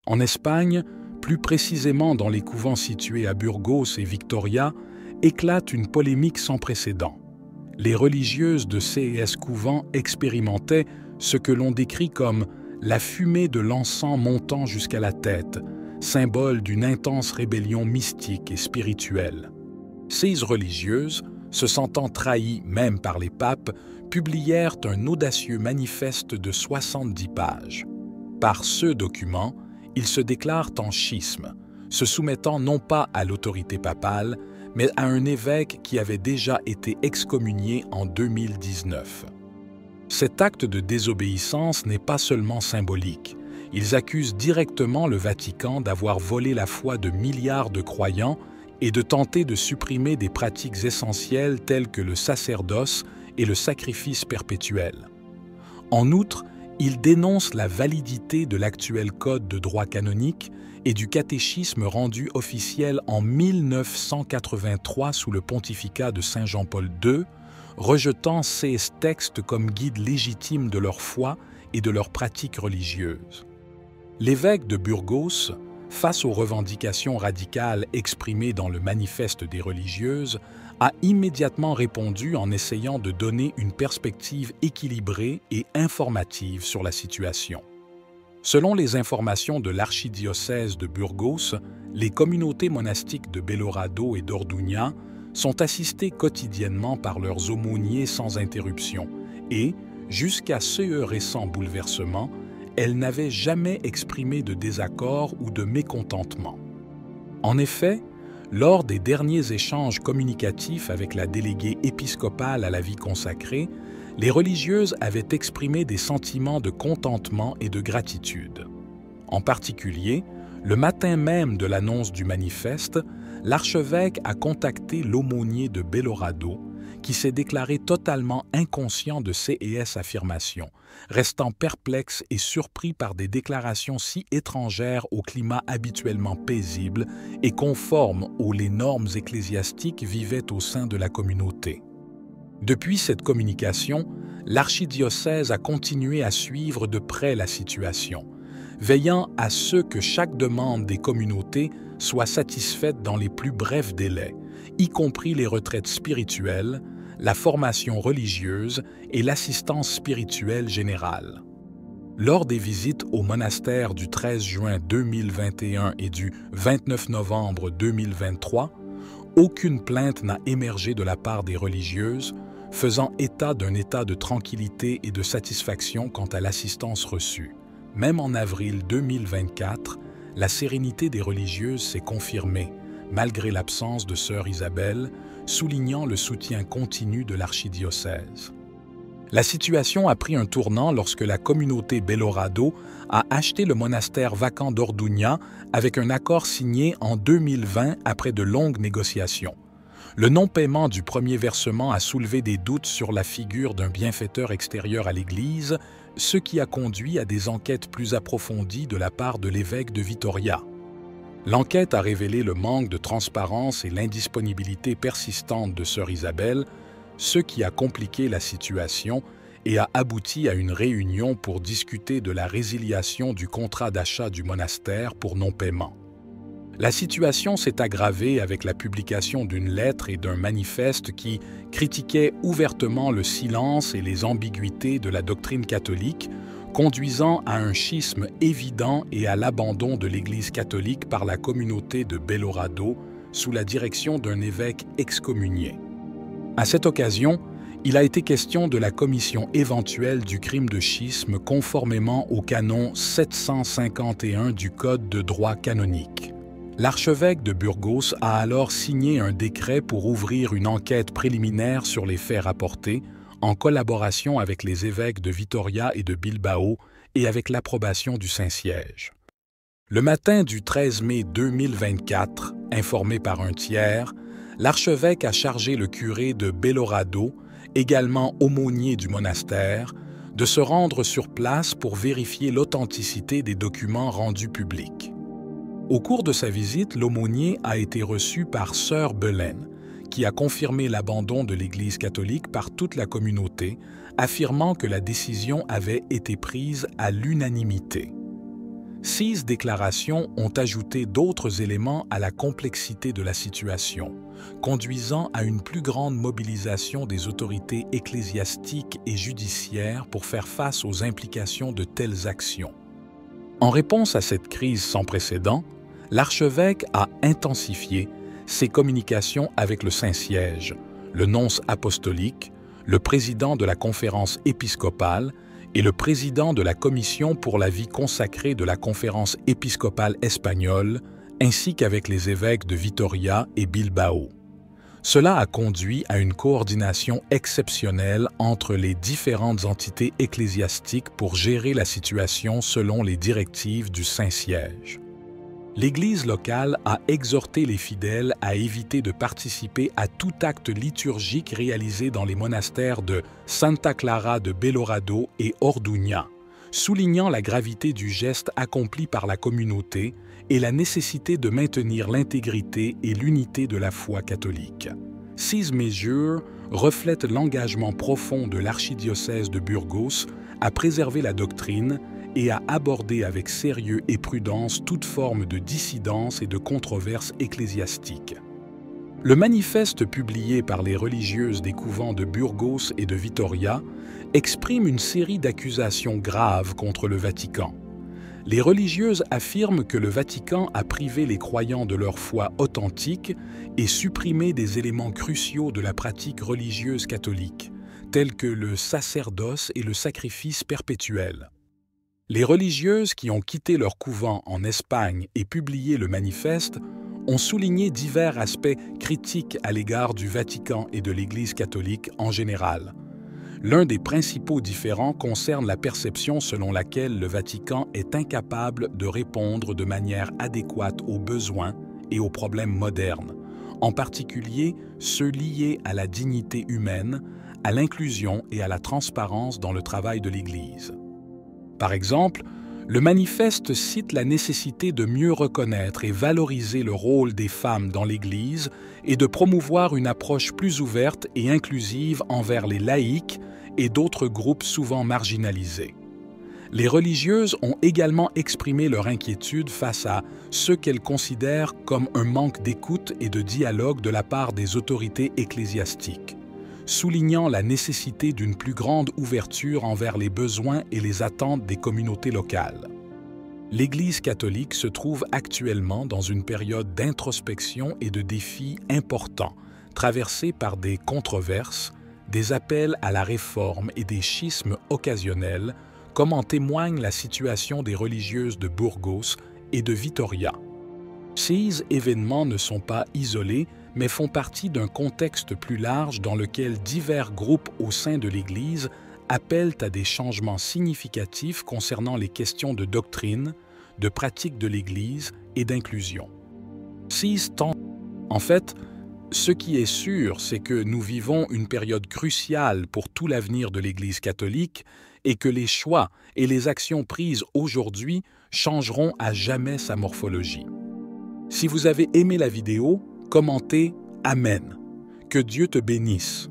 En Espagne, plus précisément dans les couvents situés à Burgos et Victoria, éclate une polémique sans précédent. Les religieuses de ces couvents expérimentaient ce que l'on décrit comme la fumée de l'encens montant jusqu'à la tête, symbole d'une intense rébellion mystique et spirituelle. Ces religieuses, se sentant trahies même par les papes, publièrent un audacieux manifeste de 70 pages. Par ce document, ils se déclarent en schisme, se soumettant non pas à l'autorité papale, mais à un évêque qui avait déjà été excommunié en 2019. Cet acte de désobéissance n'est pas seulement symbolique. Ils accusent directement le Vatican d'avoir volé la foi de milliards de croyants et de tenter de supprimer des pratiques essentielles telles que le sacerdoce et le sacrifice perpétuel. En outre, ils dénoncent la validité de l'actuel code de droit canonique et du catéchisme rendu officiel en 1983 sous le pontificat de Saint Jean-Paul II, rejetant ces textes comme guide légitime de leur foi et de leurs pratiques religieuses. L'évêque de Burgos, face aux revendications radicales exprimées dans le manifeste des religieuses, a immédiatement répondu en essayant de donner une perspective équilibrée et informative sur la situation. Selon les informations de l'archidiocèse de Burgos, les communautés monastiques de Belorado et d'Orduña sont assistées quotidiennement par leurs aumôniers sans interruption et, jusqu'à ce récent bouleversement, elles n'avaient jamais exprimé de désaccord ou de mécontentement. En effet, lors des derniers échanges communicatifs avec la déléguée épiscopale à la vie consacrée, les religieuses avaient exprimé des sentiments de contentement et de gratitude. En particulier, le matin même de l'annonce du manifeste, l'archevêque a contacté l'aumônier de Belorado, qui s'est déclaré totalement inconscient de ces affirmations, restant perplexe et surpris par des déclarations si étrangères au climat habituellement paisible et conforme aux normes ecclésiastiques vivaient au sein de la communauté. Depuis cette communication, l'archidiocèse a continué à suivre de près la situation, veillant à ce que chaque demande des communautés soit satisfaite dans les plus brefs délais, y compris les retraites spirituelles, la formation religieuse et l'assistance spirituelle générale. Lors des visites au monastère du 13 juin 2021 et du 29 novembre 2023, aucune plainte n'a émergé de la part des religieuses, faisant état d'un état de tranquillité et de satisfaction quant à l'assistance reçue. Même en avril 2024, la sérénité des religieuses s'est confirmée, malgré l'absence de sœur Isabelle, soulignant le soutien continu de l'archidiocèse. La situation a pris un tournant lorsque la communauté Belorado a acheté le monastère vacant d'Orduña avec un accord signé en 2020 après de longues négociations. Le non-paiement du premier versement a soulevé des doutes sur la figure d'un bienfaiteur extérieur à l'Église, ce qui a conduit à des enquêtes plus approfondies de la part de l'évêque de Vitoria. L'enquête a révélé le manque de transparence et l'indisponibilité persistante de sœur Isabelle, ce qui a compliqué la situation et a abouti à une réunion pour discuter de la résiliation du contrat d'achat du monastère pour non-paiement. La situation s'est aggravée avec la publication d'une lettre et d'un manifeste qui critiquaient ouvertement le silence et les ambiguïtés de la doctrine catholique, conduisant à un schisme évident et à l'abandon de l'Église catholique par la communauté de Belorado sous la direction d'un évêque excommunié. À cette occasion, il a été question de la commission éventuelle du crime de schisme conformément au canon 751 du Code de droit canonique. L'archevêque de Burgos a alors signé un décret pour ouvrir une enquête préliminaire sur les faits rapportés, en collaboration avec les évêques de Vitoria et de Bilbao et avec l'approbation du Saint-Siège. Le matin du 13 mai 2024, informé par un tiers, l'archevêque a chargé le curé de Belorado, également aumônier du monastère, de se rendre sur place pour vérifier l'authenticité des documents rendus publics. Au cours de sa visite, l'aumônier a été reçu par sœur Belen, qui a confirmé l'abandon de l'Église catholique par toute la communauté, affirmant que la décision avait été prise à l'unanimité. 6 déclarations ont ajouté d'autres éléments à la complexité de la situation, conduisant à une plus grande mobilisation des autorités ecclésiastiques et judiciaires pour faire face aux implications de telles actions. En réponse à cette crise sans précédent, l'archevêque a intensifié ses communications avec le Saint-Siège, le nonce apostolique, le président de la conférence épiscopale et le président de la commission pour la vie consacrée de la conférence épiscopale espagnole, ainsi qu'avec les évêques de Vitoria et Bilbao. Cela a conduit à une coordination exceptionnelle entre les différentes entités ecclésiastiques pour gérer la situation selon les directives du Saint-Siège. L'Église locale a exhorté les fidèles à éviter de participer à tout acte liturgique réalisé dans les monastères de Santa Clara de Belorado et Orduña, soulignant la gravité du geste accompli par la communauté et la nécessité de maintenir l'intégrité et l'unité de la foi catholique. Ces mesures reflètent l'engagement profond de l'archidiocèse de Burgos à préserver la doctrine et à aborder avec sérieux et prudence toute forme de dissidence et de controverse ecclésiastique. Le manifeste publié par les religieuses des couvents de Burgos et de Vitoria exprime une série d'accusations graves contre le Vatican. Les religieuses affirment que le Vatican a privé les croyants de leur foi authentique et supprimé des éléments cruciaux de la pratique religieuse catholique, tels que le sacerdoce et le sacrifice perpétuel. Les religieuses qui ont quitté leur couvent en Espagne et publié le manifeste ont souligné divers aspects critiques à l'égard du Vatican et de l'Église catholique en général. L'un des principaux différends concerne la perception selon laquelle le Vatican est incapable de répondre de manière adéquate aux besoins et aux problèmes modernes, en particulier ceux liés à la dignité humaine, à l'inclusion et à la transparence dans le travail de l'Église. Par exemple, le manifeste cite la nécessité de mieux reconnaître et valoriser le rôle des femmes dans l'Église et de promouvoir une approche plus ouverte et inclusive envers les laïcs et d'autres groupes souvent marginalisés. Les religieuses ont également exprimé leur inquiétude face à ce qu'elles considèrent comme un manque d'écoute et de dialogue de la part des autorités ecclésiastiques, soulignant la nécessité d'une plus grande ouverture envers les besoins et les attentes des communautés locales. L'Église catholique se trouve actuellement dans une période d'introspection et de défis importants, traversée par des controverses, des appels à la réforme et des schismes occasionnels, comme en témoigne la situation des religieuses de Burgos et de Vitoria. Ces événements ne sont pas isolés, mais font partie d'un contexte plus large dans lequel divers groupes au sein de l'Église appellent à des changements significatifs concernant les questions de doctrine, de pratique de l'Église et d'inclusion. En fait, ce qui est sûr, c'est que nous vivons une période cruciale pour tout l'avenir de l'Église catholique et que les choix et les actions prises aujourd'hui changeront à jamais sa morphologie. Si vous avez aimé la vidéo, commentez « Amen ». Que Dieu te bénisse.